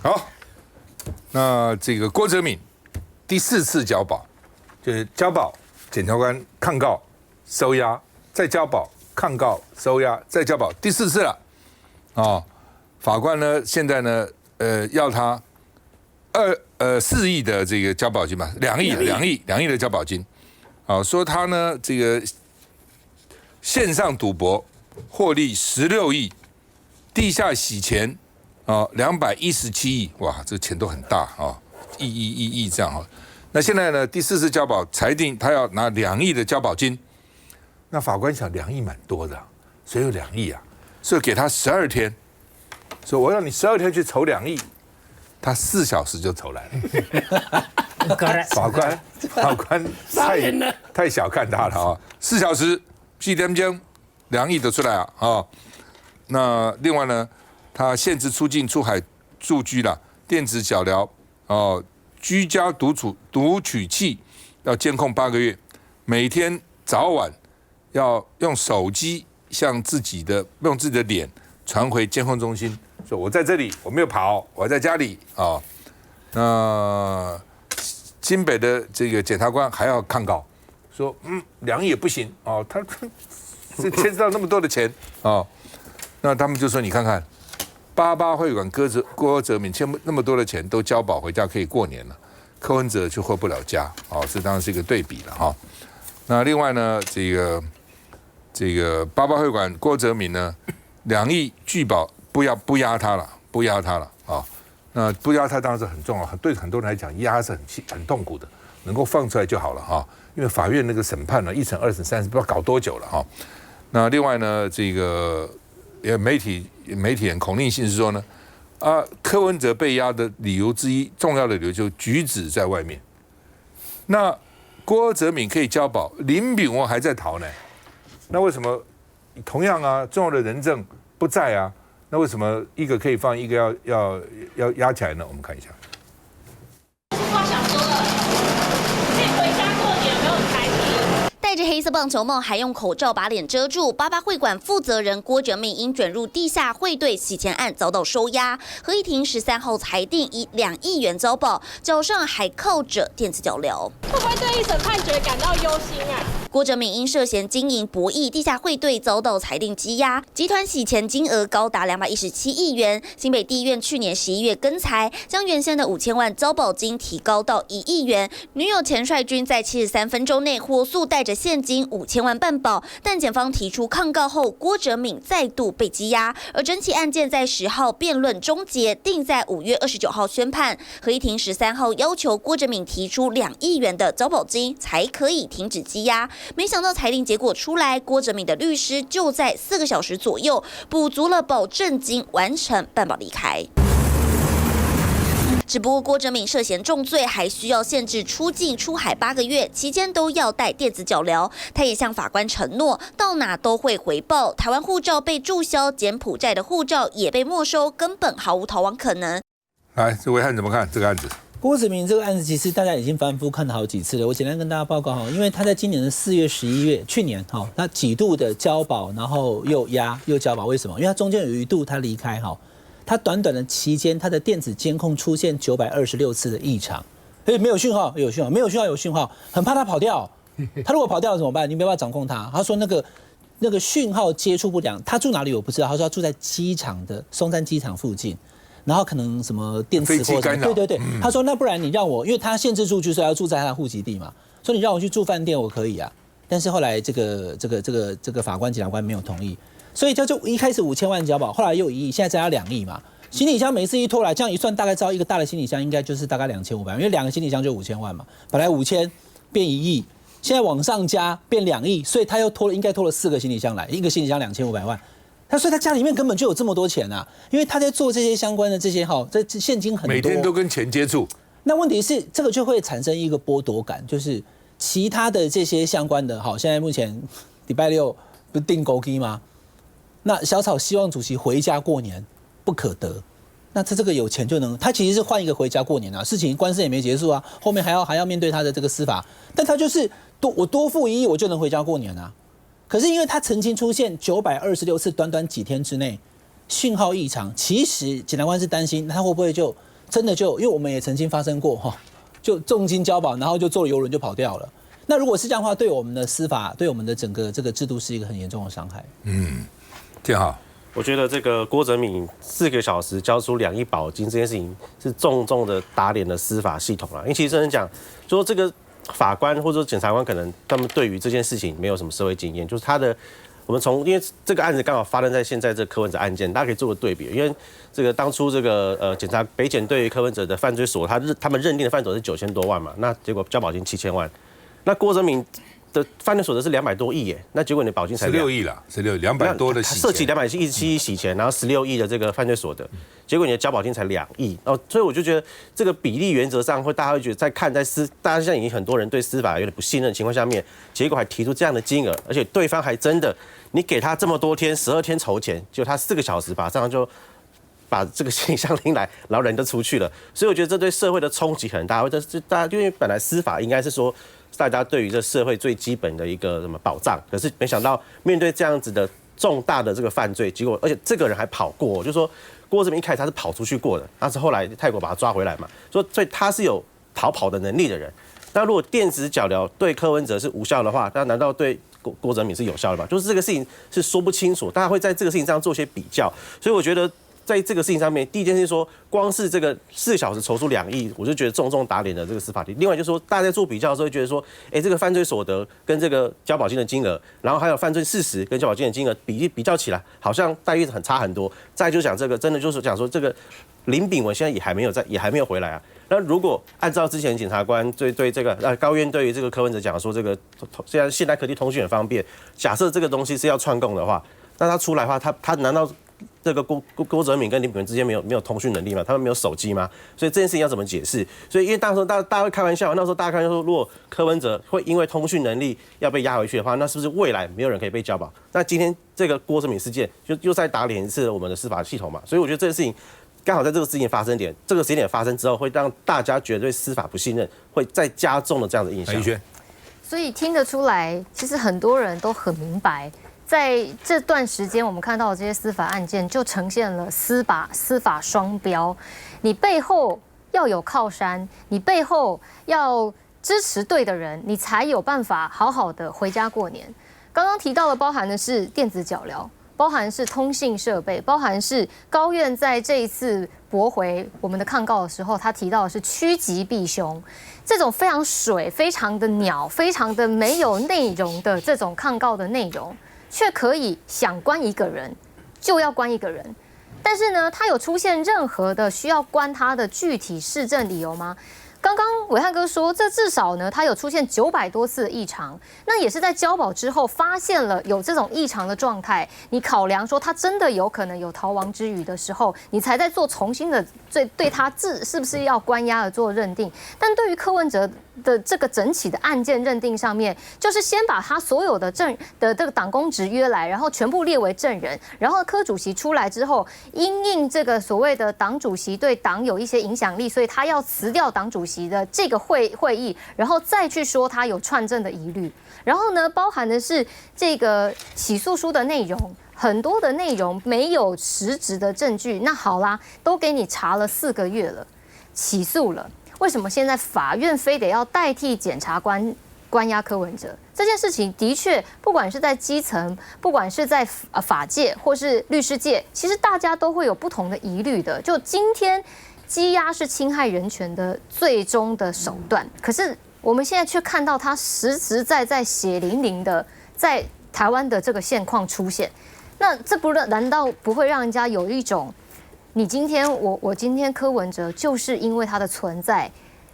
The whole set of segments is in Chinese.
好，那这个郭哲敏第4次交保，就是交保，检察官抗告收押，再交保抗告收押，再交保，第4次了。哦，法官呢现在呢要他4亿的这个交保金嘛，2亿的交保金。啊，说他呢这个线上赌博获利16亿，地下洗钱217亿，哇，这钱都很大啊，亿这样啊。那现在呢，第4次交保裁定他要拿2亿的交保金，那法官想2亿蛮多的，谁有2亿啊？所以给他12天，说我让你12天去筹2亿，他4小时就筹来了。法官太小看他了啊！4小时，4点钟2亿都出来啊！那另外呢，他限制出境、出海、住居了，电子脚镣居家读取器要监控8个月，每天早晚要用手机用自己的脸传回监控中心，说我在这里，我没有跑，我在家里啊。那新北的这个检察官还要抗告，说2亿也不行哦，他牵涉到那么多的钱哦，那他们就说你看看，88会馆郭哲敏欠那么多的钱都交保回家可以过年了，柯文哲就回不了家哦，这当然是一个对比了哈。那另外呢，这个88会馆郭哲敏呢，2亿拒保不押他了啊。那不押他当然是很重要，对很多人来讲押是很痛苦的，能够放出来就好了哈。因为法院那个审判呢，1审、2审、3审不知道搞多久了哈。那另外呢，这个媒体人孔令信是说呢，柯文哲被押的理由之一，重要的理由就是举止在外面。那郭哲敏可以交保，林炳文还在逃呢，那为什么同样啊重要的人证不在啊？那为什么一个可以放，一个要压起来呢？我们看一下。话想说了，可以回家过年，有没有开心？带着黑色棒球帽，还用口罩把脸遮住。88会馆负责人郭哲敏因卷入地下汇兑洗钱案遭到收押，合议庭13号裁定以2亿元交保，脚上还靠着电子脚镣。会不会对一审判决感到忧心啊？郭哲敏因涉嫌经营博弈地下汇兑遭到裁定羁押，集团洗钱金额高达217亿元。新北地院去年11月更裁，将原先的5000万交保金提高到1亿元。女友钱帅君在73分钟内火速带着现金5000万办保，但检方提出抗告后，郭哲敏再度被羁押。而整起案件在10号辩论终结，定在5月29号宣判。合议庭13号要求郭哲敏提出2亿元的交保金，才可以停止羁押。没想到裁定结果出来，郭哲敏的律师就在4个小时左右补足了保证金，完成办保离开。只不过郭哲敏涉嫌重罪，还需要限制出境出海8个月，期间都要带电子脚镣。他也向法官承诺，到哪都会回报。台湾护照被注销，柬埔寨的护照也被没收，根本毫无逃亡可能。来，这位汉怎么看这个案子？郭哲敏这个案子其实大家已经反复看了好几次了，我简单跟大家报告哈，因为他在今年的4月、11月，去年哈，他几度的交保，然后又押又交保，为什么？因为他中间有一度他离开哈，他短短的期间，他的电子监控出现926次的异常，没有讯号，有讯号，没有讯号，有讯号，很怕他跑掉。他如果跑掉了怎么办？你没办法掌控他。他说那个讯号接触不良，他住哪里我不知道。他说他住在机场的松山机场附近。然后可能什么电磁或者对，他说那不然你让我，因为他限制住居，所以要住在他的户籍地嘛，说你让我去住饭店我可以啊，但是后来这个法官检察官没有同意，所以就一开始5000万交保，后来又1亿，现在再加2亿嘛，行李箱每次一拖来，这样一算大概知道一个大的行李箱应该就是大概2500万，因为2个行李箱就5000万嘛，本来5000变1亿，现在往上加变2亿，所以他又应该拖了4个行李箱来，一个行李箱2500万。所以他家里面根本就有这么多钱啊，因为他在做这些相关的这些这现金很多，每天都跟钱接触。那问题是这个就会产生一个剥夺感，就是其他的这些相关的，现在目前礼拜6不是定勾机吗？那小草希望主席回家过年不可得，那他这个有钱就能，他其实是换一个回家过年啊，事情官司也没结束啊，后面还要面对他的这个司法，但他就是我多付1亿我就能回家过年啊。可是因为他曾经出现926次，短短几天之内讯号异常，其实检察官是担心他会不会就真的就因为我们也曾经发生过哈，就重金交保，然后就坐邮轮就跑掉了。那如果是这样的话，对我们的司法，对我们的整个这个制度是一个很严重的伤害。建豪，我觉得这个郭哲敏4个小时交出2亿保金这件事情，是重重的打脸了司法系统了。因为其实真的讲，说这个法官或者说检察官可能他们对于这件事情没有什么社会经验，就是我们因为这个案子刚好发生在现在这柯文哲案件，大家可以做个对比，因为这个当初这个北检对于柯文哲的犯罪所，他们认定的犯罪所是9000多万嘛，那结果交保金7000万，那郭哲敏的犯罪所得是200多亿耶，那结果你的保金才16亿啦，16亿200多的洗钱，涉及217亿洗钱，然后16亿的这个犯罪所得，结果你的交保金才2亿，所以我就觉得这个比例原则上大家会觉得大家现在已经很多人对司法有点不信任的情况下面，结果还提出这样的金额，而且对方还真的你给他这么多天12天筹钱，就他4个小时马上就把这个行李箱拎来，然后人就出去了，所以我觉得这对社会的冲击很大，大家因为本来司法应该是说。大家对于这社会最基本的一个什么保障，可是没想到面对这样子的重大的这个犯罪，结果而且这个人还跑过，就是说郭哲敏一开始他是跑出去过的，但是后来泰国把他抓回来嘛，所以他是有逃跑的能力的人。那如果电子脚镣对柯文哲是无效的话，那难道对郭哲敏是有效的吗？就是这个事情是说不清楚，大家会在这个事情上做些比较，所以我觉得。在这个事情上面，第一件事是说，光是这个4小时筹出2亿，我就觉得重重打脸了这个司法体。另外就是说，大家在做比较的时候，会觉得说，这个犯罪所得跟这个交保金的金额，然后还有犯罪事实跟交保金的金额比较起来，好像待遇差很多。再就讲这个，真的就是讲说，这个林炳文现在也还没有回来啊。那如果按照之前检察官对这个高院对于这个柯文哲讲说，这个现在科技通讯很方便，假设这个东西是要串供的话，那他出来的话，他难道？这个郭哲敏跟林炳文之间没有通讯能力嘛？他们没有手机吗？所以这件事情要怎么解释？所以因为大家会开玩笑，那时候大家开玩笑说，如果柯文哲会因为通讯能力要被压回去的话，那是不是未来没有人可以被交保？那今天这个郭哲敏事件就又再打脸一次我们的司法系统嘛？所以我觉得这件事情刚好在这个事情发生点，这个时间点发生之后，会让大家觉得对司法不信任，会再加重了这样的印象。所以听得出来，其实很多人都很明白。在这段时间，我们看到的这些司法案件，就呈现了司法双标。你背后要有靠山，你背后要支持对的人，你才有办法好好的回家过年。刚刚提到的，包含的是电子脚镣，包含是通信设备，包含是高院在这一次驳回我们的抗告的时候，他提到的是趋吉避凶。这种非常水、非常的鸟、非常的没有内容的这种抗告的内容。却可以想关一个人，就要关一个人，但是呢，他有出现任何的需要关他的具体事证理由吗？刚刚暐瀚哥说，这至少呢，他有出现900多次的异常，那也是在交保之后发现了有这种异常的状态，你考量说他真的有可能有逃亡之余的时候，你才在做重新的对他是不是要关押而做认定。但对于柯文哲的这个整起的案件认定上面，就是先把他所有的这个党公职约来，然后全部列为证人，然后柯主席出来之后，因应这个所谓的党主席对党有一些影响力，所以他要辞掉党主席的这个会议，然后再去说他有串证的疑虑，然后呢，包含的是这个起诉书的内容。很多的内容没有实质的证据，那好啦，都给你查了4个月了，起诉了，为什么现在法院非得要代替检察官关押柯文哲？这件事情的确，不管是在基层，不管是在法界或是律师界，其实大家都会有不同的疑虑的。就今天羁押是侵害人权的最终的手段，可是我们现在却看到它实实在在血淋淋的在台湾的这个现况出现。那这难道不会让人家有一种，你今天我今天柯文哲就是因为他的存在，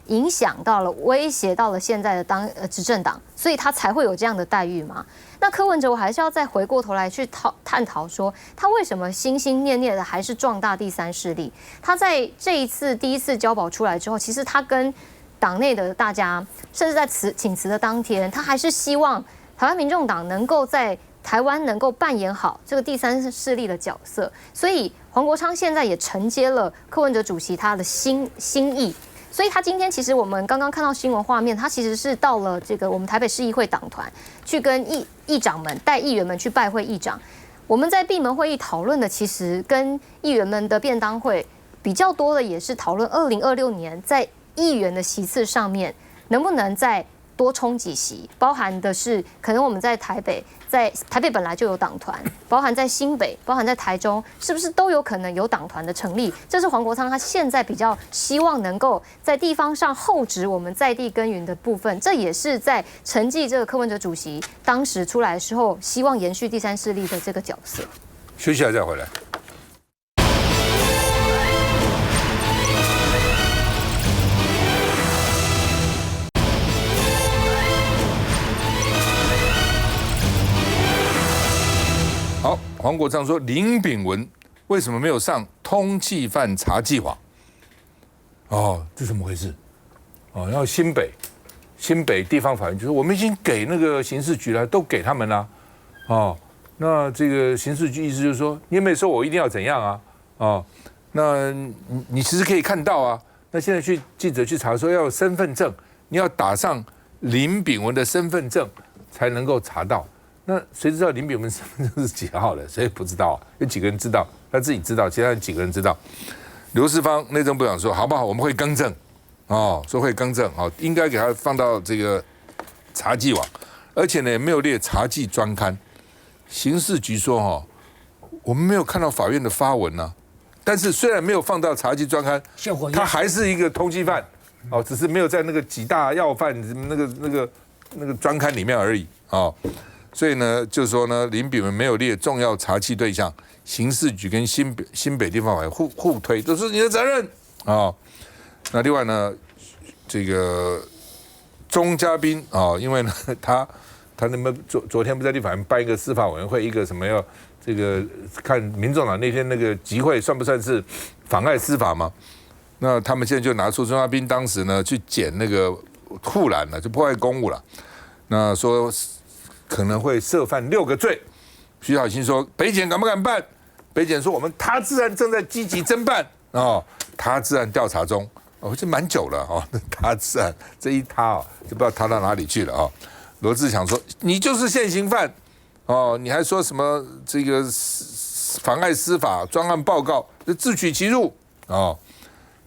影响到了、威胁到了现在的执政党，所以他才会有这样的待遇吗？那柯文哲，我还是要再回过头来去探讨说，他为什么心心念念的还是壮大第三势力？他在这一次第一次交保出来之后，其实他跟党内的大家，甚至在请辞的当天，他还是希望台湾民众党能够在台湾能够扮演好这个第三势力的角色，所以黄国昌现在也承接了柯文哲主席他的心意，所以他今天其实我们刚刚看到新闻画面，他其实是到了这个我们台北市议会党团去跟议长们带议员们去拜会议长。我们在闭门会议讨论的，其实跟议员们的便当会比较多的也是讨论2026年在议员的席次上面能不能再多冲几席，包含的是可能我们在台北本来就有党团，包含在新北，包含在台中，是不是都有可能有党团的成立？这是黄国昌他现在比较希望能够在地方上厚植我们在地耕耘的部分，这也是在承继这个柯文哲主席当时出来的时候，希望延续第三势力的这个角色。休息一下再回来。好，黄国昌说林炳文为什么没有上通缉犯查计划？哦，这怎么回事？哦，然后新北地方法院就说我们已经给那个刑事局了，都给他们了。哦，那这个刑事局意思就是说，你也没说我一定要怎样啊？哦，那你其实可以看到啊。那现在记者去查说要有身份证，你要打上林炳文的身份证才能够查到。那谁知道林炳文身份证是几号的？谁也不知道啊。有几个人知道？他自己知道，其他人几个人知道？刘世芳内政部长说：“好不好？我们会更正，哦，说会更正，哦，应该给他放到这个查缉网，而且呢，没有列查缉专刊。刑事局说，哈，我们没有看到法院的发文呢，但是虽然没有放到查缉专刊，他还是一个通缉犯，哦，只是没有在那个几大要犯那个专刊里面而已，哦。”所以呢，就是说呢，林炳文没有列重要查缉对象，刑事局跟新北地方法院互推，都是你的责任啊。哦，那另外呢，这个钟嘉宾啊，因为呢，他那么昨天不在立法院办一个司法委员会，一个什么要这个看民众党那天那个集会算不算是妨碍司法吗？那他们现在就拿出钟嘉宾当时呢去捡那个护栏了，就破坏公务了，那说可能会涉犯6个罪。徐小新说：“北检敢不敢办？”北检说：“我们他治案正在积极侦办哦，他治案调查中哦，这蛮久了哦。他治案这一塌哦，就不知道他到哪里去了哦。”罗志祥说：“你就是现行犯哦，你还说什么这个妨碍司法专案报告，就自取其辱哦。”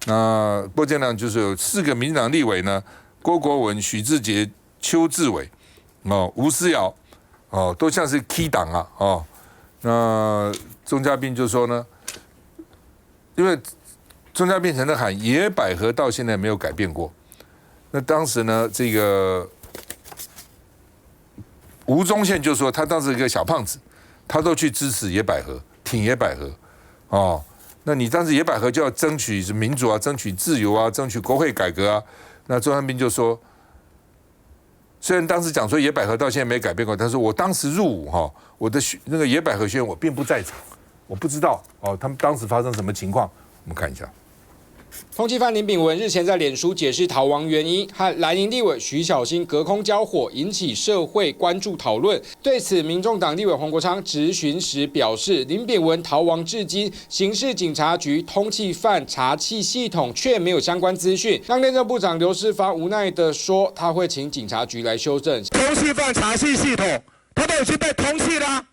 那郭建亮就是有4个民进党立委呢，郭国文、许志杰、邱志伟。哦，吴思瑶，哦，都像是 key 党啊，哦，那钟嘉宾就说呢，因为钟嘉宾曾经喊野百合到现在没有改变过，那当时呢，这个吴宗宪就说他当时一个小胖子，他都去支持野百合，挺野百合，哦，那你当时野百合就要争取民主啊，争取自由啊，争取国会改革啊，那钟嘉宾就说。虽然当时讲说野百合到现在没改变过，但是我当时入伍哈，我的那个野百合学院我并不在场，我不知道哦，他们当时发生什么情况，我们看一下。通缉犯林炳文日前在脸书解释逃亡原因，和蓝营立委徐小新隔空交火，引起社会关注讨论。对此，民众党立委黄国昌质询时表示，林炳文逃亡至今，刑事警察局通缉犯查缉系统却没有相关资讯，让内政部长刘世芳无奈地说，他会请警察局来修正。通缉犯查缉系统，他都已经被通缉了，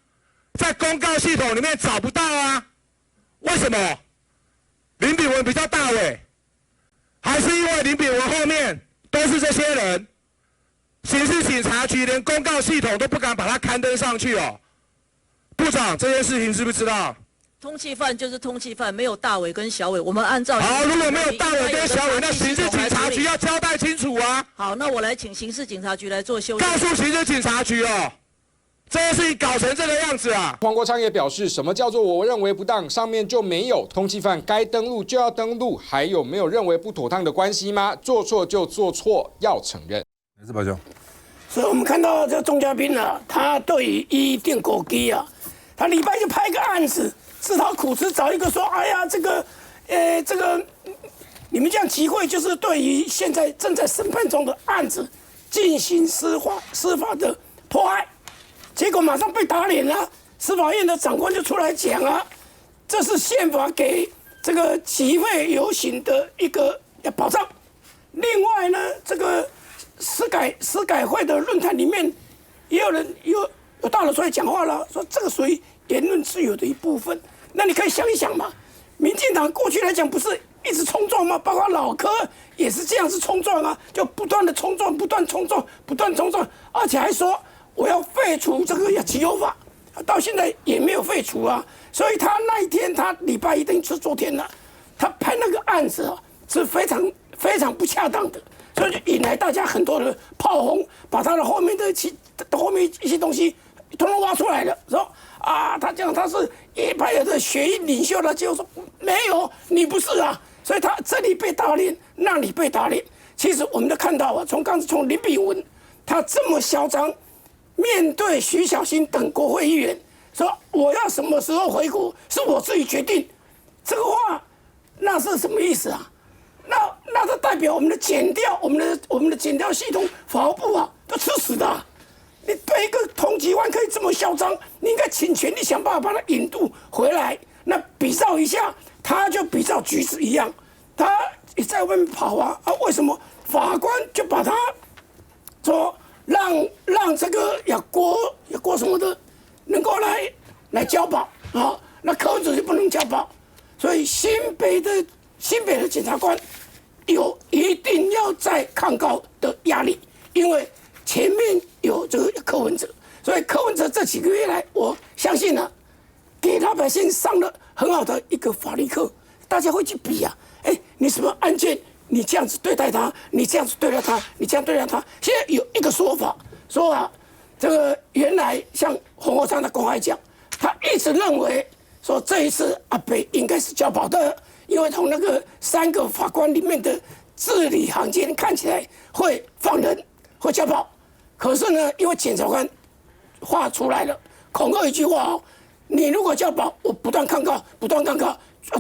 在公告系统里面找不到啊，为什么？林炳文比较大尾，还是因为林炳文后面都是这些人？刑事警察局连公告系统都不敢把它刊登上去哦。部长，这件事情知不知道？通缉犯就是通缉犯，没有大尾跟小尾。我们按照好，如果没有大尾跟小尾，那刑事警察局要交代清楚啊。好，那我来请刑事警察局来做修正。告诉刑事警察局哦。这件事情搞成这个样子啊！黄国昌也表示，什么叫做我认为不当？上面就没有通缉犯该登录就要登录，还有没有认为不妥当的关系吗？做错就做错，要承认。是宝兄，所以我们看到这钟嘉宾啊，他对于一定狗鸡啊，他礼拜就拍个案子，自讨苦吃，找一个说，哎呀，这个你们这样集会就是对于现在正在审判中的案子进行司法的迫害。结果马上被打脸了，司法院的长官就出来讲啊，这是宪法给这个集会游行的一个保障。另外呢，这个司改会的论坛里面，也有人有大佬出来讲话了，说这个属于言论自由的一部分。那你可以想一想嘛，民进党过去来讲不是一直冲撞吗？包括老柯也是这样子冲撞啊，就不断的冲撞，不断冲撞，不断冲撞，而且还说我要废除这个集邮法，到现在也没有废除啊。所以他那一天，他礼拜一等于是昨天了，他拍那个案子啊是非常不恰当的，所以就引来大家很多的炮轰，把他的后面一些东西统统挖出来了，说啊，他讲他是野派的学运领袖了，结果说没有，你不是啊，所以他这里被打脸，那里被打脸。其实我们都看到啊，从林炳文他这么嚣张，面对徐小新等国会议员说我要什么时候回国是我自己决定，这个话那是什么意思啊？那它代表我们的检调，我们的检调系统法务部啊都吃屎的啊。你对一个通缉犯可以这么嚣张，你应该请全力想办法把他引渡回来。那比照一下，他就比照橘子一样，他也在外面跑啊为什么法官就把他说让这个要郭什么的能够来交保啊？那柯文哲就不能交保，所以新北的检察官一定要再抗告的压力，因为前面有这个柯文哲，所以柯文哲这几个月来，我相信呢，给老百姓上了很好的一个法律课，大家会去比啊，你什么案件你这样子对待他，你这样子对待他，你这样对待他，现在有一个说法说啊，这个原来像洪国昌的公开讲，他一直认为说这一次阿北应该是交保的。因为从那个3个法官里面的字里行间看起来会放人，会交保，可是呢，因为检察官画出来了，恐吓一句话哦，你如果交保，我不断抗告，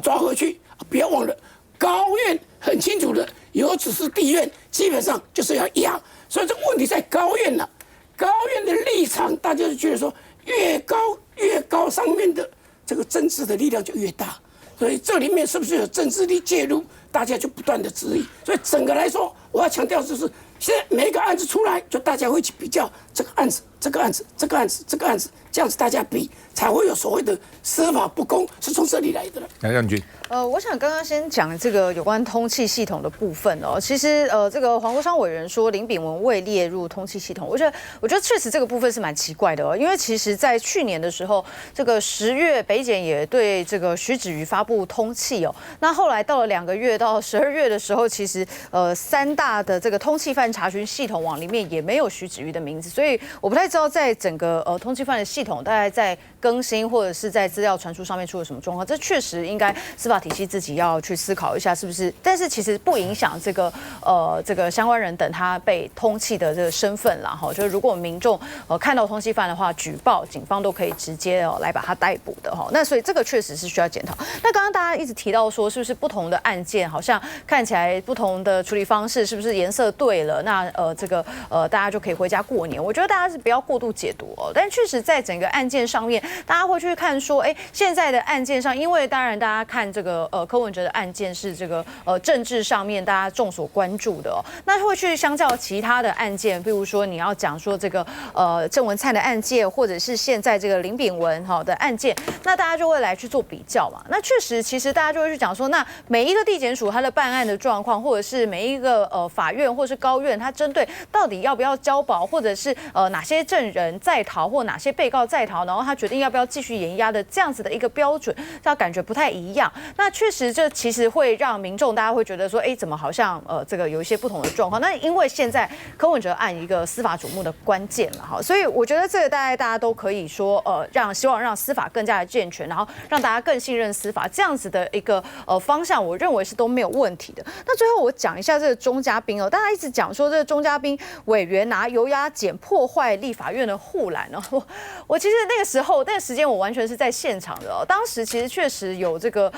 抓回去，不要忘了，高院很清楚的，有指示地院基本上就是要压，所以这个问题在高院了，高院的立场，大家就觉得说，越高上面的这个政治的力量就越大。所以这里面是不是有政治力介入，大家就不断的质疑。所以整个来说，我要强调就是，现在每一个案子出来，就大家会去比较这个案子、这个案子、这个案子、这个案子，这样子大家比，才会有所谓的司法不公，是从这里来的。杨将军。我想刚刚先讲这个有关通气系统的部分哦。其实这个黄国昌委员说林炳文未列入通气系统，我觉得确实这个部分是蛮奇怪的哦。因为其实在去年的时候，这个10月北检也对这个徐子瑜发布通气哦。那后来到了2个月到12月的时候，其实3大的这个通缉犯查询系统网里面也没有徐子瑜的名字，所以我不太知道在整个通缉犯的系统大概在更新或者是在资料传输上面出了什么状况。这确实应该司法体系自己要去思考一下是不是，但是其实不影响这个相关人等他被通缉的这个身份啦哈。就是如果民众看到通缉犯的话，举报警方都可以直接来把他逮捕的哈。那所以这个确实是需要检讨。那刚刚大家一直提到说，是不是不同的案件好像看起来不同的处理方式，是不是颜色对了？那大家就可以回家过年。我觉得大家是不要过度解读哦。但确实在整个案件上面，大家会去看说，现在的案件上，因为当然大家看这个柯文哲的案件是这个政治上面大家众所关注的哦，那会去相较其他的案件，比如说你要讲说这个郑文灿的案件，或者是现在这个林炳文的案件，那大家就会来去做比较嘛。那确实，其实大家就会去讲说，那每一个地检署它的办案的状况，或者是每一个法院或是高院，它针对到底要不要交保，或者是哪些证人在逃，或哪些被告在逃，然后他决定要不要继续延押的这样子的一个标准，他感觉不太一样。那确实，这其实会让民众大家会觉得说，怎么好像这个有一些不同的状况。那因为现在柯文哲案一个司法瞩目的关键了哈，所以我觉得这个大家都可以说希望让司法更加的健全，然后让大家更信任司法这样子的一个方向，我认为是都没有问题的。那最后我讲一下这个钟嘉宾哦，大家一直讲说这个钟嘉宾委员拿油压剪破坏立法院的护栏哦，我其实那个时间我完全是在现场的哦，当时其实确实有这个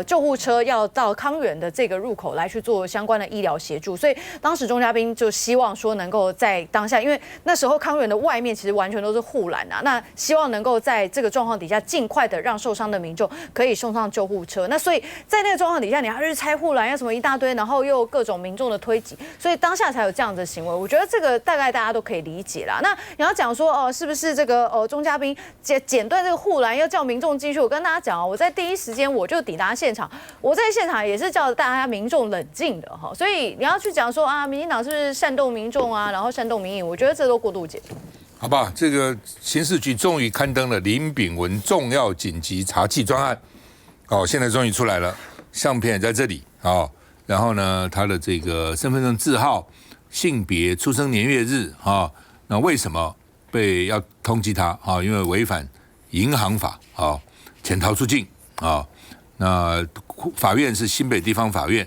救护车要到康源的这个入口来去做相关的医疗协助，所以当时钟嘉宾就希望说能够在当下，因为那时候康源的外面其实完全都是护栏啊，那希望能够在这个状况底下尽快的让受伤的民众可以送上救护车。那所以在那个状况底下，你还去拆护栏，要什么一大堆，然后又各种民众的推挤，所以当下才有这样的行为。我觉得这个大概大家都可以理解啦。那你要讲说是不是这个钟嘉宾剪断这个护栏，要叫民众进去？我跟大家讲我在第一时间我就抵达现场，我在现场也是叫大家民众冷静的哈。所以你要去讲说民进党是不是煽动民众然后煽动民意，我觉得这都过度解读。好吧，这个刑事局终于刊登了林炳文重要紧急查缉专案，现在终于出来了，相片也在这里然后呢，他的这个身份证字号、性别、出生年月日那为什么要通缉他因为违反银行法潜逃出境那法院是新北地方法院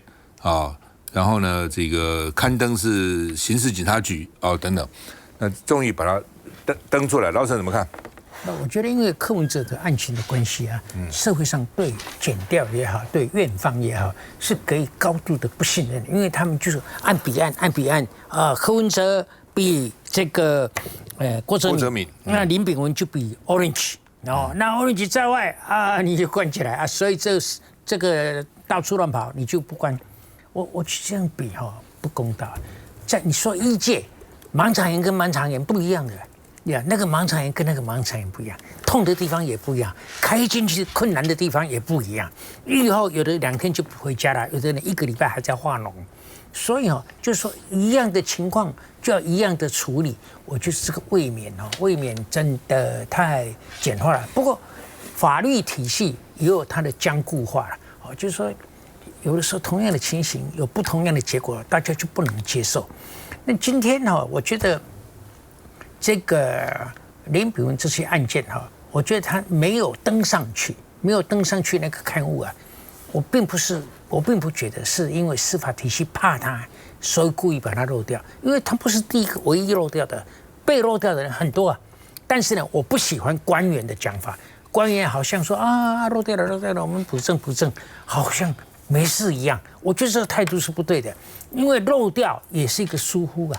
然后呢，这个刊登是刑事警察局等等，那终于把它登出来，老沈怎么看？那我觉得，因为柯文哲的案情的关系社会上对检调也好，对院方也好，是给予高度的不信任，因为他们就是按比案柯文哲比这个郭哲铭，那林炳文就比 Orange， 那 Orange 在外你就关起来所以这个到处乱跑你就不关，我这样比不公道。你说医界盲肠炎跟盲肠炎不一样的。那个盲肠炎跟那个盲肠炎不一样，痛的地方也不一样，开进去困难的地方也不一样。愈后有的2天就不回家了，有的人1个礼拜还在化脓，所以就是说一样的情况就要一样的处理。我觉得这个卫冕真的太简化了。不过法律体系也有它的僵固化了，就是说有的时候同样的情形有不同样的结果，大家就不能接受。那今天我觉得。这个林炳文这些案件我觉得他没有登上去那个刊物我并不觉得是因为司法体系怕他，所以故意把他漏掉，因为他不是第一个唯一漏掉的，被漏掉的人很多但是呢，我不喜欢官员的讲法，官员好像说漏掉了，我们补正，好像没事一样。我觉得这个态度是不对的，因为漏掉也是一个疏忽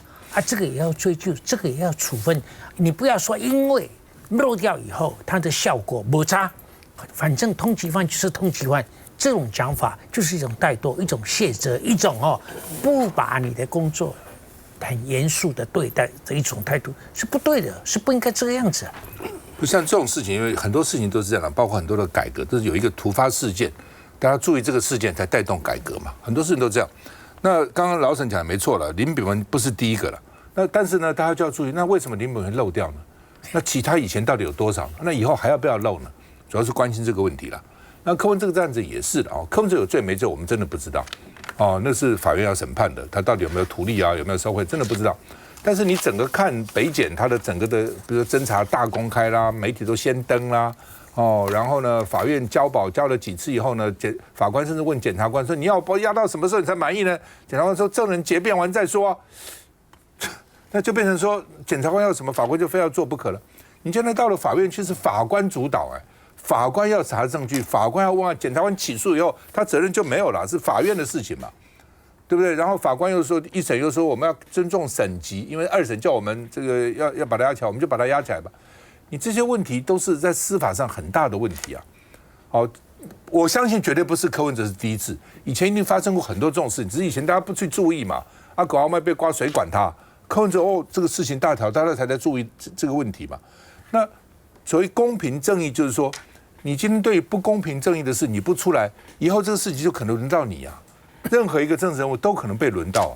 这个也要追究，这个也要处分。你不要说因为漏掉以后它的效果没差，反正通缉犯就是通缉犯，这种讲法就是一种怠惰，一种卸责，一种不把你的工作很严肃的对待的一种态度，是不对的，是不应该这个样子。不像这种事情，因为很多事情都是这样包括很多的改革都是有一个突发事件，大家注意这个事件才带动改革嘛，很多事情都这样。那刚刚老沈讲的没错了，林炳文不是第一个了。那但是呢，大家就要注意，那为什么林炳文漏掉呢？那其他以前到底有多少？那以后还要不要漏呢？主要是关心这个问题了。那柯文这个案子也是的柯文哲有罪没罪，我们真的不知道那是法院要审判的，他到底有没有图利有没有受贿，真的不知道。但是你整个看北检他的整个的，比如说侦查大公开啦，媒体都先登啦。然后呢，法院交保交了几次以后呢，法官甚至问检察官说：“你要押到什么时候你才满意呢？”检察官说：“证人结辩完再说。”那就变成说，检察官要什么，法官就非要做不可了。你现在到了法院去是法官主导法官要查证据，法官要问，检察官起诉以后，他责任就没有了，是法院的事情嘛，对不对？然后法官又说，一审又说我们要尊重审级，因为2审叫我们这个要把它压起来，我们就把它压起来吧。你这些问题都是在司法上很大的问题我相信绝对不是柯文哲是第一次，以前一定发生过很多这种事情，只是以前大家不去注意嘛。狗阿麦被刮谁管他？柯文哲这个事情大条，大家才在注意这个问题嘛。那所谓公平正义，就是说，你今天对不公平正义的事你不出来，以后这个事情就可能轮到你任何一个政治人物都可能被轮到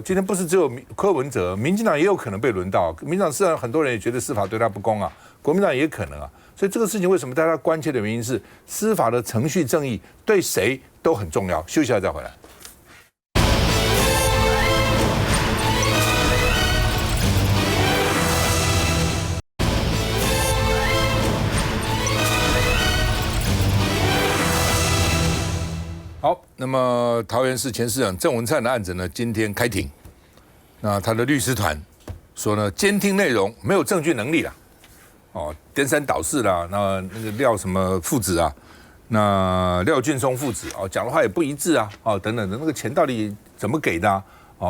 今天不是只有柯文哲，民进党也有可能被轮到。民进党虽然很多人也觉得司法对他不公国民党也可能所以这个事情为什么大家关切的原因是，司法的程序正义对谁都很重要。休息一下再回来。好，那么桃园市前市长郑文灿的案子呢，今天开庭。那他的律师团说呢，监听内容没有证据能力啦，颠三倒四啦，那个廖什么父子那廖俊松父子讲的话也不一致等等的，那个钱到底怎么给的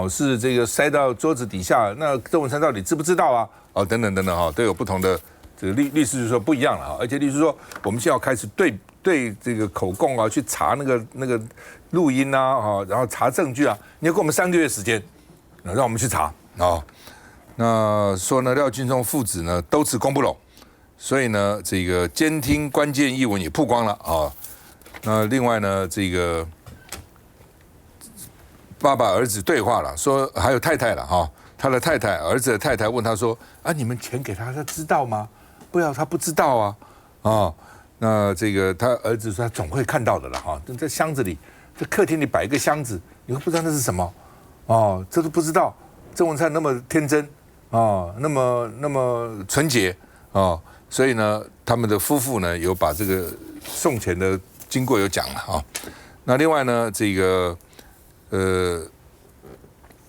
是这个塞到桌子底下，那郑文灿到底知不知道等等等等都有不同的这个律师就说不一样了而且律师说，我们现在要开始对这个口供去查那个录音然后查证据你要给我们3个月时间，让我们去查那那说呢廖俊忠父子呢都是公不拢，所以呢这个监听关键译文也曝光了啊。那另外呢这个爸爸儿子对话了，说还有太太了哈，他的太太儿子的太太问他说啊你们钱给他知道吗？不要他不知道啊啊。那这个他儿子说他总会看到的了哈，在箱子里，在客厅里摆一个箱子，你会不知道那是什么哦，这都不知道。郑文灿那么天真啊，那么纯洁啊，所以呢，他们的夫妇呢有把这个送钱的经过有讲了啊。那另外呢，这个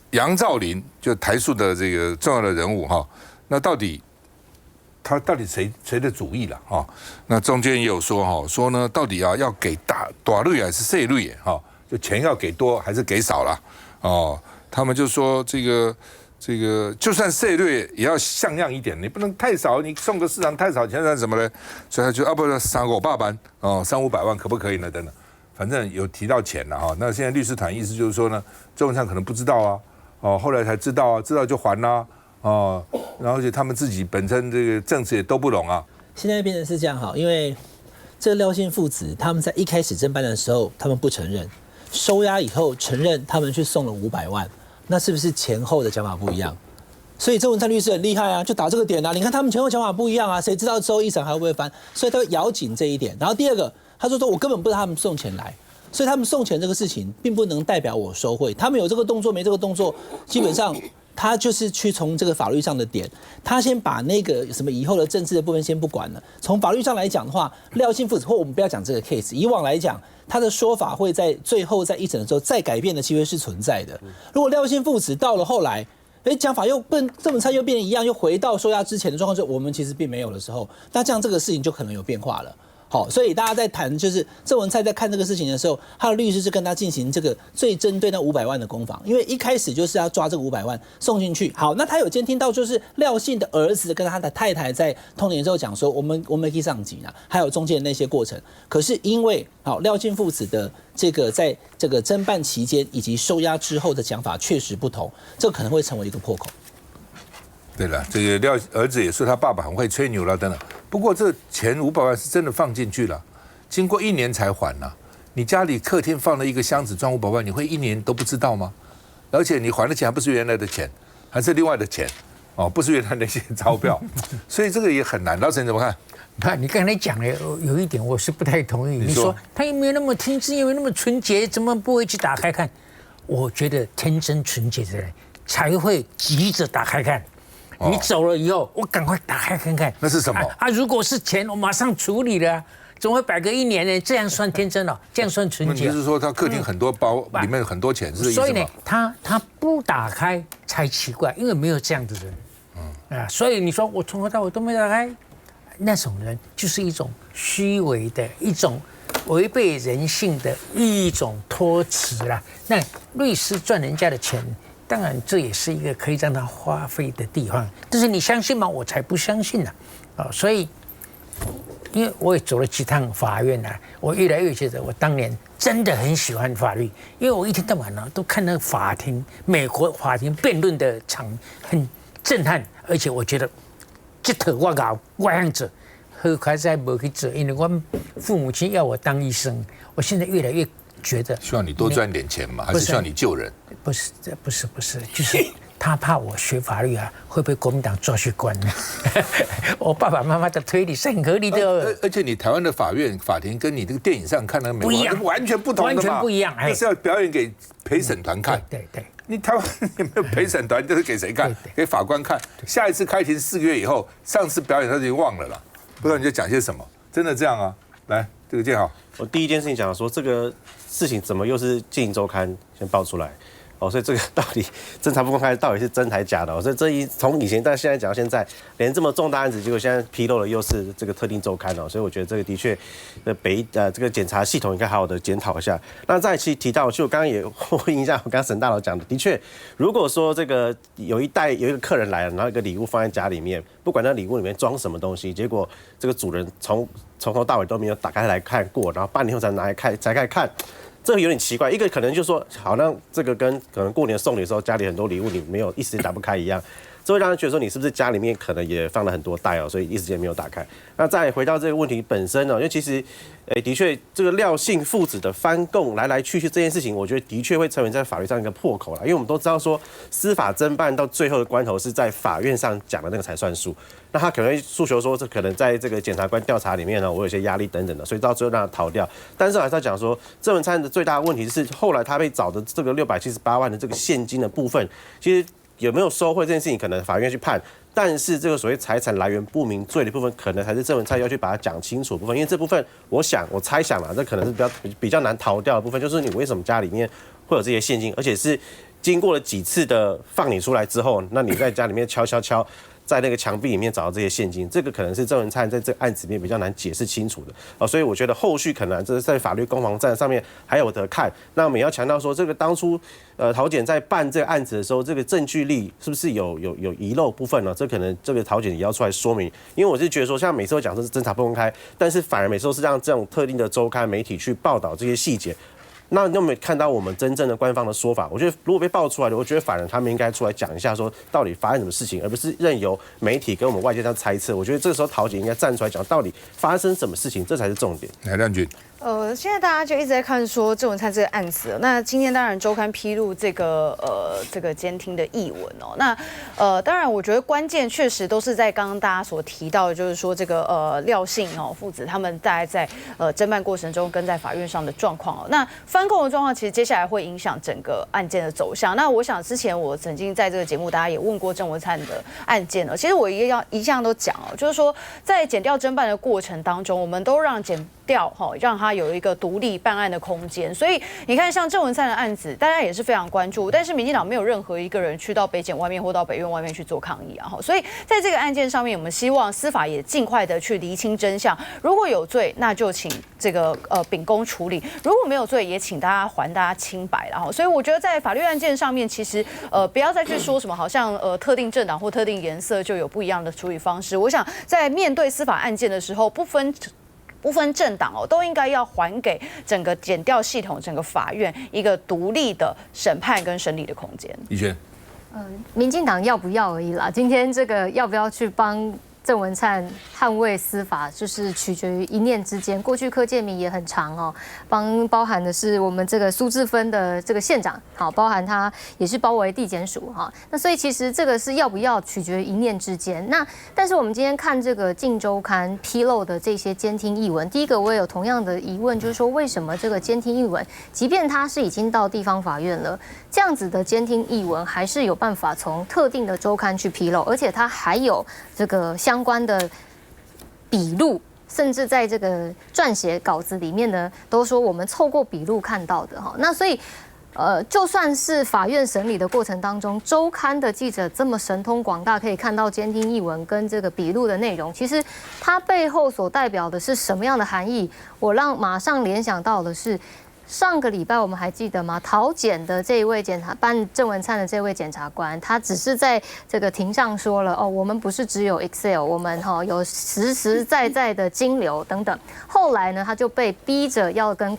杨兆麟就台塑的这个重要的人物哈，那到底谁的主意了哈？那中间也有说哈，说呢到底要给大率还是细率哈？就钱要给多还是给少了哦？他们就说这个就算细率也要像样一点，你不能太少，你送个市场太少钱算什么呢？所以他就不300-500万哦，300-500万可不可以呢？等等，反正有提到钱了哈。那现在律师团意思就是说呢，郑文灿可能不知道啊，哦，后来才知道啊，知道就还啦。哦，然后而且他们自己本身这个政治也都不懂啊。现在变成是这样哈，因为这个廖姓父子他们在一开始侦办的时候，他们不承认，收押以后承认他们去送了500万，那是不是前后的讲法不一样？所以郑文灿律师很厉害啊，就打这个点啊。你看他们前后讲法不一样啊，谁知道之后一审还会不会翻？所以他会咬紧这一点。然后第二个，他说我根本不知道他们送钱来，所以他们送钱这个事情并不能代表我收贿。他们有这个动作没这个动作，基本上。他就是去从这个法律上的点，他先把那个什么以后的政治的部分先不管了。从法律上来讲的话，廖姓父子或我们不要讲这个 case， 以往来讲，他的说法会在最后在一审的时候再改变的机会是存在的。如果廖姓父子到了后来，讲法又跟郑文灿又变一样，又回到收押之前的状况，就我们其实并没有的时候，那这样这个事情就可能有变化了。好，所以大家在谈，就是郑文灿在看这个事情的时候，他的律师是跟他进行这个最针对那500万的攻防，因为一开始就是要抓这个500万送进去。好，那他有监听到，就是廖姓的儿子跟他的太太在通联之后讲说，我们可以上级啊，还有中间的那些过程。可是因为好廖姓父子的这个在这个侦办期间以及收押之后的讲法确实不同，这可能会成为一个破口。对了，这个廖儿子也说他爸爸很会吹牛了等等。不过这钱500万是真的放进去了，经过1年才还呢。你家里客厅放了一个箱子装500万，你会1年都不知道吗？而且你还的钱还不是原来的钱，还是另外的钱哦，不是原来那些钞票，所以这个也很难。老陈怎么看？你刚才讲的有一点我是不太同意。你说他又没有那么天真，又没有那么纯洁，怎么不会去打开看？我觉得天真纯洁的人才会急着打开看。你走了以后，我赶快打开看看，那是什么如果是钱，我马上处理了，怎么会摆个1年呢？这样算天真了，这样算纯洁。你是说他客厅很多包，里面很多钱，是这意思吗？所以呢，他不打开才奇怪，因为没有这样的人。所以你说我从头到尾都没打开，那种人就是一种虚伪的一种违背人性的一种托词啦。那律师赚人家的钱。当然，这也是一个可以让他花费的地方，但是你相信吗？我才不相信呢！所以，因为我也走了几趟法院啊，我越来越觉得我当年真的很喜欢法律，因为我一天到晚呢都看那个法庭，美国法庭辩论的场很震撼，而且我觉得这头我搞我样子，何况在没去做，因为我父母亲要我当医生，我现在越来越。觉得希望你多赚点钱嘛，还是希望你救人？不是，就是他怕我学法律啊，会被国民党抓去关呢。我爸爸妈妈的推理是很合理的。而且你台湾的法庭跟你这个电影上看的美国完全不同的嘛，完全不一样。那是要表演给陪审团看。对，你台湾也没有陪审团，这是给谁看？给法官看。下一次开庭4个月以后，上次表演他已经忘了啦，不知道你在讲些什么。真的这样啊？来，这个建豪，我第一件事情讲说这个事情怎么又是《镜周刊》先爆出来？所以这个到底侦查不公开，到底是真还假的？所以从以前到现在讲到现在，连这么重大案子，结果现在披露了又是这个特定周刊所以我觉得这个的确，这个检察系统应该好好的检讨一下。那再其实提到，就我刚刚也回应一下，我刚刚沈大佬讲的，的确，如果说这个有一个客人来了，然后一个礼物放在家里面，不管那礼物里面装什么东西，结果这个主人从头到尾都没有打开来看过，然后半年后才拿来看，才开始看。这个有点奇怪，一个可能就是说，好像这个跟可能过年送礼的时候家里很多礼物，你没有一时间打不开一样。这会让人觉得说你是不是家里面可能也放了很多袋哦，所以一时间没有打开。那再回到这个问题本身呢，因为其实，的确这个廖姓父子的翻供来来去去这件事情，我觉得的确会成为在法律上一个破口了，因为我们都知道说司法侦办到最后的关头是在法院上讲的那个才算数。那他可能会诉求说，这可能在这个检察官调查里面呢，我有些压力等等的，所以到最后让他逃掉。但是还是要讲说，郑文灿的最大的问题是，后来他被找的这个678万的这个现金的部分，其实有没有收贿这件事情，可能法院去判。但是这个所谓财产来源不明罪的部分，可能还是郑文灿要去把它讲清楚的部分，因为这部分我猜想啦，这可能是比较难逃掉的部分，就是你为什么家里面会有这些现金，而且是经过了几次的放你出来之后，那你在家里面敲。在那个墙壁里面找到这些现金，这个可能是郑文灿在这个案子里面比较难解释清楚的所以我觉得后续可能这是在法律攻防战上面还有得看。那我们也要强调说，这个当初桃检在办这个案子的时候，这个证据力是不是有遗漏部分呢？这可能这个桃检也要出来说明，因为我是觉得说，像每次都讲这是侦查不公开，但是反而每次都是让这种特定的周刊媒体去报道这些细节。那你有没有看到我们真正的官方的说法？我觉得如果被爆出来的，我觉得反而他们应该出来讲一下，说到底发生什么事情，而不是任由媒体跟我们外界这样猜测。我觉得这个时候桃姐应该站出来讲，到底发生什么事情，这才是重点。来，亮君。现在大家就一直在看说郑文灿这个案子。那今天当然周刊披露这个监听的译文哦。那当然我觉得关键确实都是在刚刚大家所提到的，就是说这个廖姓父子他们大概在侦办过程中跟在法院上的状况哦。那翻供的状况其实接下来会影响整个案件的走向。那我想之前我曾经在这个节目大家也问过郑文灿的案件了，其实我一向都讲哦，就是说在检调侦办的过程当中，我们都让检调让他有一个独立办案的空间。所以你看，像郑文灿的案子，大家也是非常关注，但是民进党没有任何一个人去到北检外面或到北院外面去做抗议啊。所以在这个案件上面，我们希望司法也尽快的去厘清真相。如果有罪，那就请这个秉公处理；如果没有罪，也请大家还大家清白。然后，所以我觉得在法律案件上面，其实不要再去说什么好像特定政党或特定颜色就有不一样的处理方式。我想在面对司法案件的时候，不分政党都应该要还给整个检调系统、整个法院一个独立的审判跟审理的空间。以轩，民进党要不要而已啦。今天这个要不要去帮郑文灿捍卫司法，就是取决于一念之间。过去柯建铭也很长哦，包含的是我们这个苏治芬的这个县长，好，包含他也是包围地检署哈。那所以其实这个是要不要取决于一念之间。那但是我们今天看这个《镜周刊》披露的这些监听译文，第一个我也有同样的疑问，就是说为什么这个监听译文，即便它是已经到地方法院了，这样子的监听译文还是有办法从特定的周刊去披露，而且它还有这个相关的笔录，甚至在这个撰写稿子里面呢，都说我们透过笔录看到的哈。那所以，就算是法院审理的过程当中，周刊的记者这么神通广大，可以看到监听译文跟这个笔录的内容，其实它背后所代表的是什么样的含义？我马上联想到的是。上个礼拜我们还记得吗？桃检的这一位办郑文灿的这位检察官，他只是在这个庭上说了我们不是只有 Excel， 我们有实实在在的金流等等。后来呢，他就被逼着要跟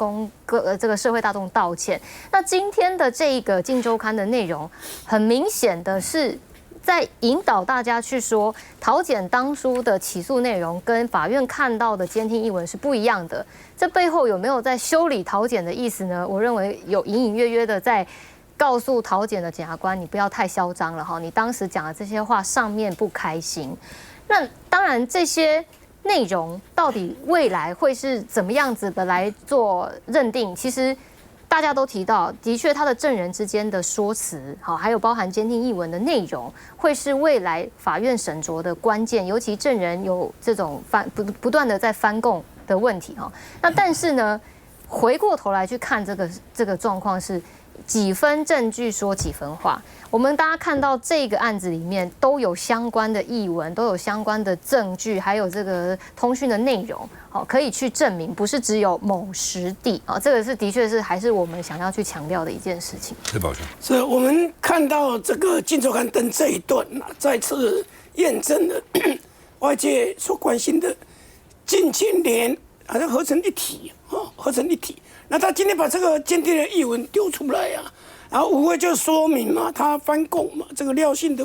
这个社会大众道歉。那今天的这个《镜周刊》的内容，很明显的是。在引导大家去说，桃检当初的起诉内容跟法院看到的监听译文是不一样的。这背后有没有在修理桃检的意思呢？我认为有隐隐约约的在告诉桃检的检察官，你不要太嚣张了哈，你当时讲的这些话上面不开心。那当然这些内容到底未来会是怎么样子的来做认定，其实。大家都提到，的确，他的证人之间的说辞，好，还有包含监听译文的内容，会是未来法院审酌的关键。尤其证人有这种不断的在翻供的问题哈。那但是呢，回过头来去看这个状况是几分证据说几分话。我们大家看到这个案子里面都有相关的译文，都有相关的证据，还有这个通讯的内容，好，可以去证明，不是只有某实地啊，这个是的确是还是我们想要去强调的一件事情。崔宝全，是我们看到这个《镜周刊》登这一段再次验证了外界所关心的近亲连好像合成一体，合成一体。那他今天把这个坚定的译文丢出来啊，然后无非就说明嘛，他翻供嘛，这个廖姓的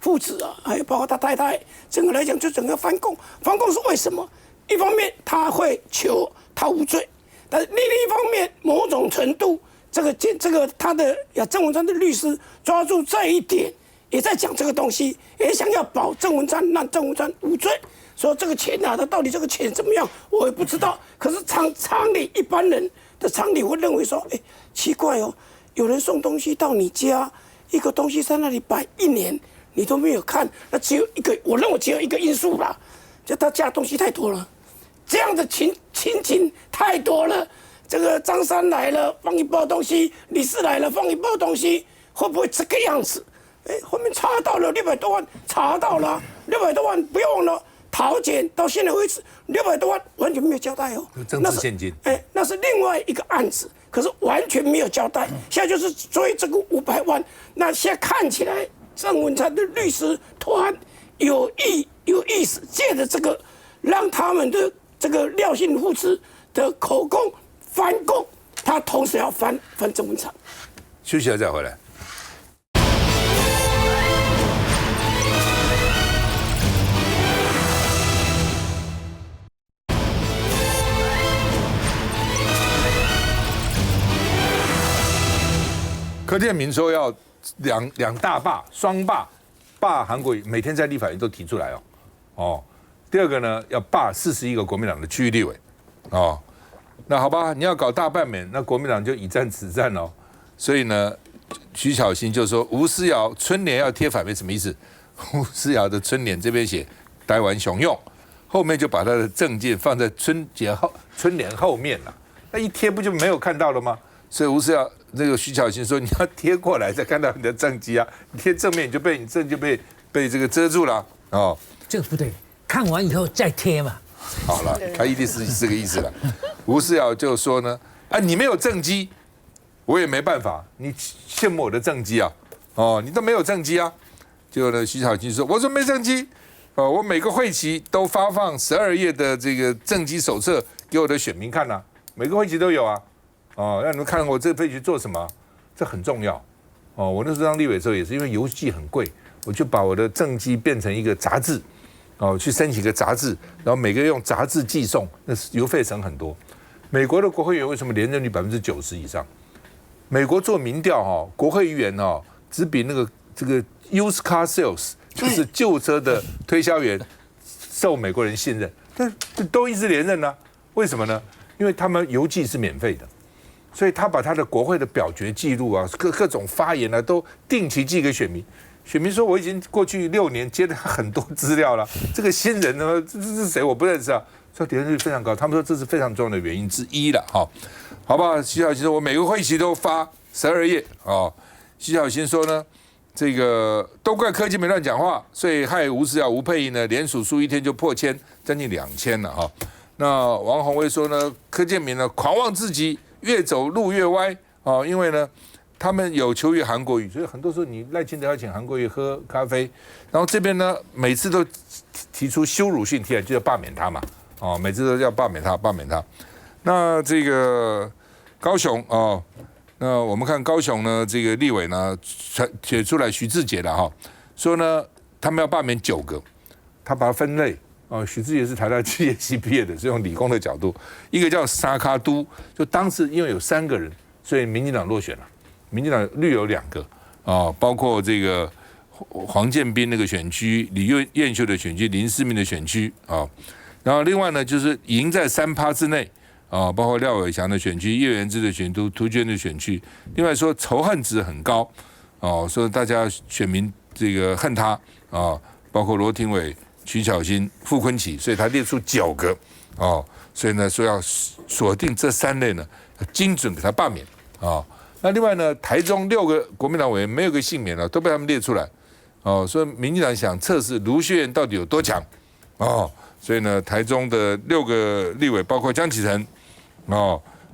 父子啊，还有包括他太太，整个来讲就整个翻供。翻供是为什么？一方面他会求他无罪，但是另一方面，某种程度，这个他的郑文灿的律师抓住这一点，也在讲这个东西，也想要保郑文灿，让郑文灿无罪。说这个钱啊，他到底这个钱怎么样，我也不知道。可是常理一般人的常理会认为说，奇怪哦，有人送东西到你家，一个东西在那里摆1年，你都没有看，那只有一个，我认为只有一个因素啦，就他家东西太多了，这样的情景太多了。这个张三来了放一包东西，李四来了放一包东西，会不会这个样子？后面查到了600多万，查到了600多万，不要忘了。桃检到现在为止600多万完全没有交代哦，政治现金，那是另外一个案子，可是完全没有交代。现在就是追这个500万，那现在看起来郑文灿的律师团有意思，借着这个让他们的这个廖姓父子的口供翻供，他同时要翻郑文灿。休息了再回来。柯建铭说要两大罢，双罢韩国瑜，每天在立法院都提出来哦。第二个呢，要罢41个国民党的区域立委，哦，那好吧，你要搞大罢免，那国民党就以战止战哦。所以呢，徐巧芯就说吴思瑶春联要贴反面，什么意思？吴思瑶的春联这边写台湾雄用，后面就把他的政见放在春联后面了，那一贴不就没有看到了吗？所以吴思瑶这个徐巧芯说，你要贴过来才看到你的政绩啊，你贴正面你就被这个遮住了哦。这个不对，看完以后再贴嘛。好了，他一定是这个意思了。吴思瑶就说呢，你没有政绩，我也没办法，你羡慕我的政绩啊，哦，你都没有政绩啊。结果呢，徐巧芯说，我说没政绩，我每个会期都发放12页的这个政绩手册给我的选民看啊，每个会期都有啊。哦，让你们看我这个配局做什么，这很重要。哦，我那时候当立委的时候也是因为邮寄很贵，我就把我的政绩变成一个杂志，哦，去申请一个杂志，然后每个月用杂志寄送，那邮费省很多。美国的国会议员为什么连任率90%以上？美国做民调国会议员只比这个 used car sales 就是旧车的推销员受美国人信任，但都一直连任呢？为什么呢？因为他们邮寄是免费的。所以他把他的国会的表决记录啊，各种发言啊，都定期寄给选民。选民说，我已经过去6年接了很多资料了，这个新人呢，这是谁？我不认识啊。所以连任率非常高，他们说这是非常重要的原因之一了哈。好不好？徐巧芯说，我每个会期都发12页啊。徐巧芯说呢，这个都怪柯建铭乱讲话，所以害吴思瑶、吴佩仪呢，连署数1天就破1000，将近2000了哈。那王宏威说呢，柯建铭呢狂妄至极。越走路越歪因为呢，他们有求于韩国瑜，所以很多时候你赖清德要请韩国瑜喝咖啡，然后这边呢每次都提出羞辱性提案，就要罢免他嘛，每次都要罢免他。那这个高雄那我们看高雄呢，这个立委呢写出来徐志杰了哈，说呢他们要罢免9个，他把它分类。许志杰是台大企业系毕业的，是用理工的角度。一个叫沙卡都，就当时因为有3个人，所以民进党落选了。民进党绿有2个包括这个黄建斌那个选区、李彦秀的选区、林思明的选区然后另外呢，就是赢在3%之内包括廖伟翔的选区、叶元之的选区、涂娟的选区。另外说仇恨值很高说大家选民这个恨他包括罗廷伟、徐巧芯、傅昆萁，所以他列出9个所以呢说要锁定这3类呢，精准给他罢免那另外呢，台中6个国民党委员没有个幸免了，都被他们列出来所以民进党想测试卢秀燕到底有多强所以呢，台中的6个立委，包括江启臣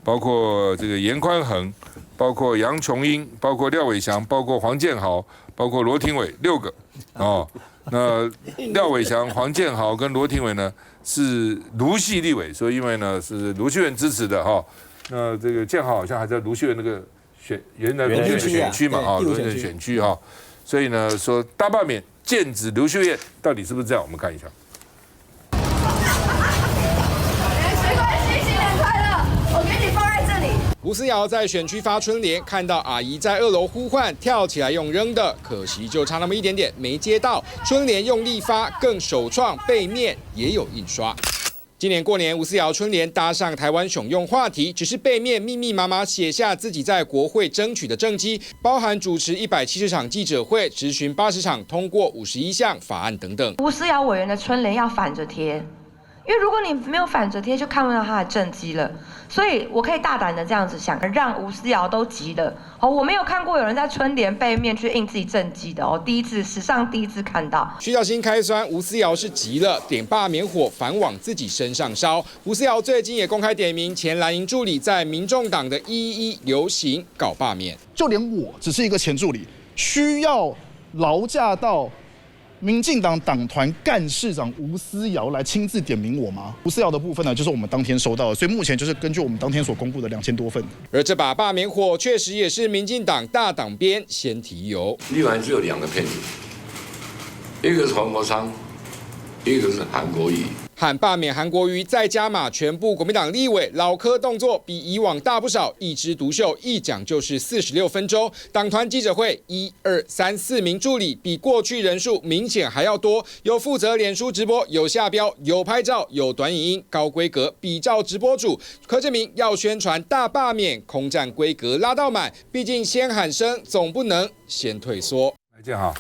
包括这个严宽恒，包括杨琼英，包括廖伟翔，包括黄建豪，包括罗廷伟，6个那廖伟翔、黄建豪跟罗廷伟呢是卢系立委，所以因为呢是卢秀燕支持的那这个建豪好像还在卢秀燕那个原来卢秀燕的选区嘛，卢秀燕的选区哈，所以呢说大罢免剑指卢秀燕，到底是不是这样？我们看一下。吴思瑶在选区发春联，看到阿姨在2楼呼唤，跳起来用扔的，可惜就差那么一点点没接到。春联用力发，更首创背面也有印刷。今年过年，吴思瑶春联搭上台湾熊用话题，只是背面密密麻麻写下自己在国会争取的政绩，包含主持170场记者会，质询80场，通过51项法案等等。吴思瑶委员的春联要反着贴，因为如果你没有反着贴，就看不到他的政绩了。所以我可以大胆的这样子想，让吴思瑶都急了。我没有看过有人在春联背面去印自己政绩的史上第一次看到。徐小新开酸，吴思瑶是急了，点罢免火反往自己身上烧。吴思瑶最近也公开点名前蓝营助理在民众党的111游行搞罢免，就连我只是一个前助理，需要劳驾到民进党党团干事长吴思瑶来亲自点名我吗？吴思瑶的部分呢，就是我们当天收到的，所以目前就是根据我们当天所公布的2000多份。而这把罢免火确实也是民进党大党编先提油。立委只有2个骗子，一个是黄国昌，一个是韩国瑜。喊罢免韩国瑜，再加码全部国民党立委，老柯动作比以往大不少，一枝独秀，一讲就是46分钟。党团记者会1、2、3、4名助理，比过去人数明显还要多，有负责脸书直播，有下标，有拍照，有短影音，高规格比照直播主。柯建铭要宣传大罢免，空战规格拉到满，毕竟先喊声，总不能先退缩。来见哈。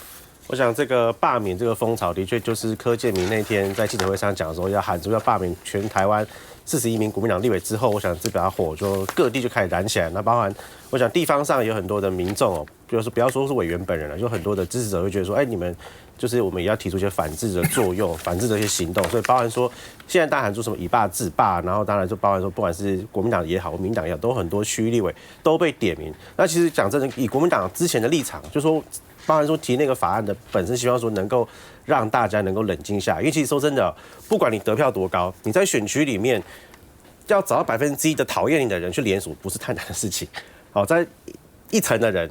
我想这个罢免这个风潮，的确就是柯建铭那天在记者会上讲的时候，要喊出要罢免全台湾41名国民党立委之后，我想这把火就各地就开始燃起来。那包含我想地方上有很多的民众哦，就是不要说是委员本人了，有很多的支持者会觉得说，你们就是我们也要提出一些反制的作用，反制的一些行动。所以包含说现在大家喊出什么以罢制罢，然后当然就包含说不管是国民党也好，民进党也好，都很多区域立委都被点名。那其实讲真的，以国民党之前的立场，就说。包含说提那个法案的本身，希望说能够让大家能够冷静下来，因为其实说真的，不管你得票多高，你在选区里面要找到1%的讨厌你的人去联署，不是太难的事情。好，在1层的人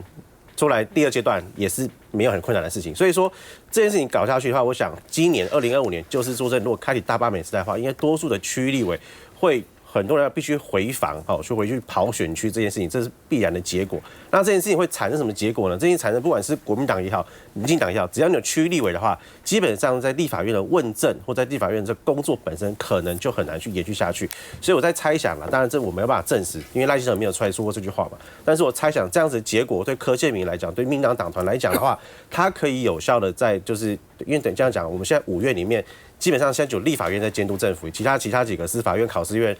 出来第2阶段也是没有很困难的事情。所以说这件事情搞下去的话，我想今年2025年就是说真的，如果开启大罢免时代的话，应该多数的区域立委会。很多人必须回防，回去跑选区这件事情，这是必然的结果。那这件事情会产生什么结果呢？这件事情产生不管是国民党也好，民进党也好，只要你有区域立委的话，基本上在立法院的问政或在立法院这工作本身，可能就很难去延续下去。所以我在猜想啦，当然这我没有办法证实，因为赖清德没有出来说过这句话嘛。但是我猜想这样子的结果，对柯建铭来讲，对民进党党团来讲的话，他可以有效的在就是因为等这样讲，我们现在5院里面。基本上现在就立法院在监督政府，其他几个司法院、考试院、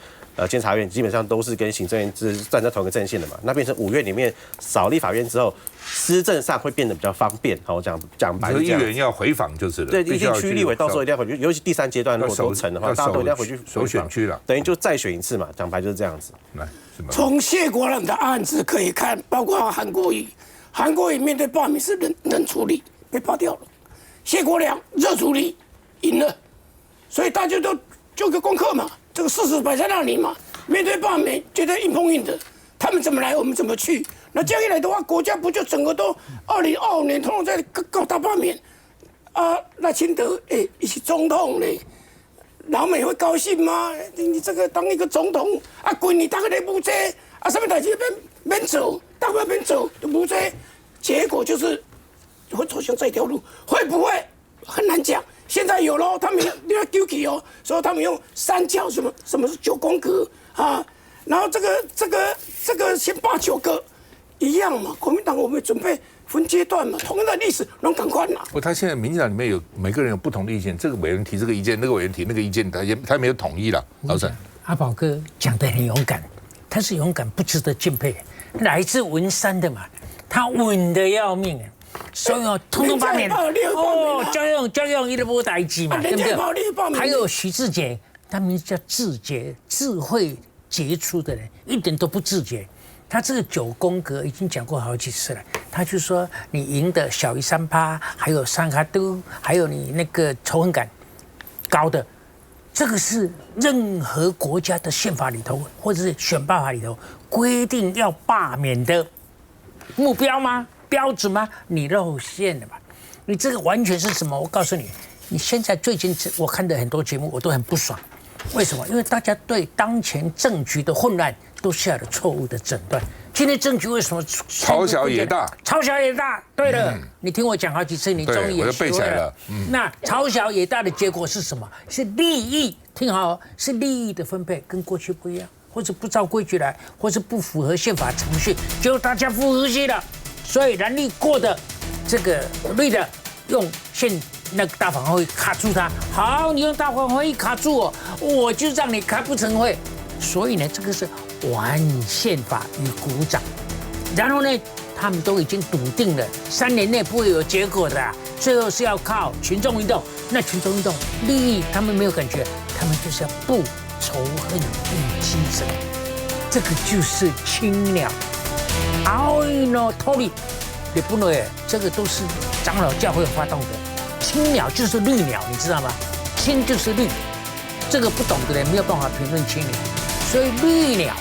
监察院基本上都是跟行政院是站在同一个阵线的嘛。那变成5院里面少立法院之后，施政上会变得比较方便。好，讲白是这样。议员要回访就是了。对，一定区立委到时候一定要回去，尤其第3阶段如果都成的话，大家都一定要回去首选区了，等于就再选一次嘛。讲白就是这样子。来，从谢国良的案子可以看，包括韩国瑜面对罢免是冷处理，被罢掉了。谢国良热处理赢了。所以大家都就个功课嘛，这个事实摆在那里嘛。面对罢免，觉得硬碰硬的，他们怎么来，我们怎么去。那这样一来的话，国家不就整个都2025年通通在搞大罢免啊？赖清德你是总统嘞，老美会高兴吗？你这个当一个总统啊，规你大概来不这啊，什么代志免走，大不了免走都不这，结果就是会走向这条路，会不会很难讲。现在有了，他们要丢弃哦，所以他们用3教什么是9宫格啊，然后这个先罢9个一样嘛。国民党我们准备分阶段嘛，同样的历史能赶快拿。他现在民进党里面有每个人有不同的意见，这个委员提这个意见，那个委员提那个意见，他没有统一了。老沈，阿宝哥讲得很勇敢，他是勇敢不值得敬佩，来自文山的嘛，他稳得要命。所以通通罢免哦，交用一直不代志嘛，对不对？还有徐志杰，他名字叫志杰，智慧杰出的人，一点都不自觉。他这个9宫格已经讲过好几次了，他就说你赢的小于3%，还有3%都，还有你那个仇恨感高的，这个是任何国家的宪法里头，或者是选罢法里头规定要罢免的目标吗？标准吗？你露馅了吧？你这个完全是什么？我告诉你，你现在最近我看的很多节目，我都很不爽。为什么？因为大家对当前政局的混乱都下了错误的诊断。今天政局为什么朝小野大？朝小野大，对了，你听我讲好几次，你终于也学会了。那朝小野大的结果是什么？是利益，听好，是利益的分配跟过去不一样，或者不照规矩来，或是不符合宪法程序，结果大家不服气了，所以蓝绿过的这个绿的用那个大法会卡住他，好，你用大法会卡住我就让你开不成会。所以呢，这个是玩宪法与鼓掌。然后呢，他们都已经笃定了，3年内不会有结果的，最后是要靠群众运动。那群众运动利益他们没有感觉，他们就是要不仇恨不积生，这个就是青鸟。青鸟脱离，也不能这个都是长老教会发动的。青鸟就是绿鸟，你知道吗？青就是绿，这个不懂的人没有办法评论青鸟。所以绿鸟